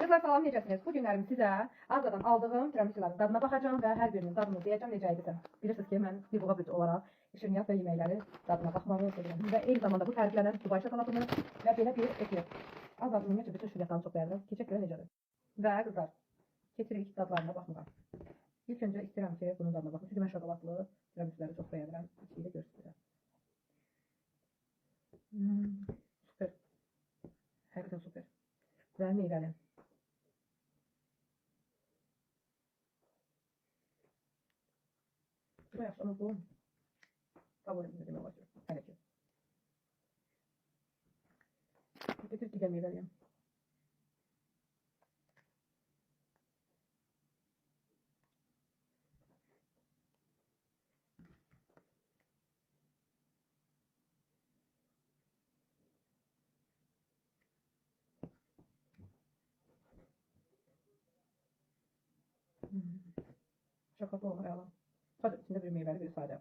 Kızlar salam, necəsiniz? Bu günlərim sizə Azad'dan aldığım tiramisuların dadına baxacağım və hər birinin dadını deyəcəm necə idisə. Bilirsiniz ki, mən bir buğa büdcə olaraq şirniyyat və yeməkləri dadına baxmağı sevirəm. Və eyni zamanda bu təriflənən Dubai şokoladını və belə bir ekler. Azad ümumiyyətlə bütün şirniyyatlarını çox bəyənirəm. Keçək görə necədir? Və qızlar, keçirik dadlarına baxmağa. İlk öncə istəyirəm ki, bunun dadına baxın. Çünki mən şokoladlı tiramisuları çox bəyənirəm. İçi ilə göstərirəm. Süper. Həqiqətən süper. Və meyvəli. Bu yaxşı, amma bu favorimdir demək olar ki, hələ ki. Getir digər meyvəliyəm. Şokoladlı olur, əla. Sadəcə içində bir meyvəli, bir sadə.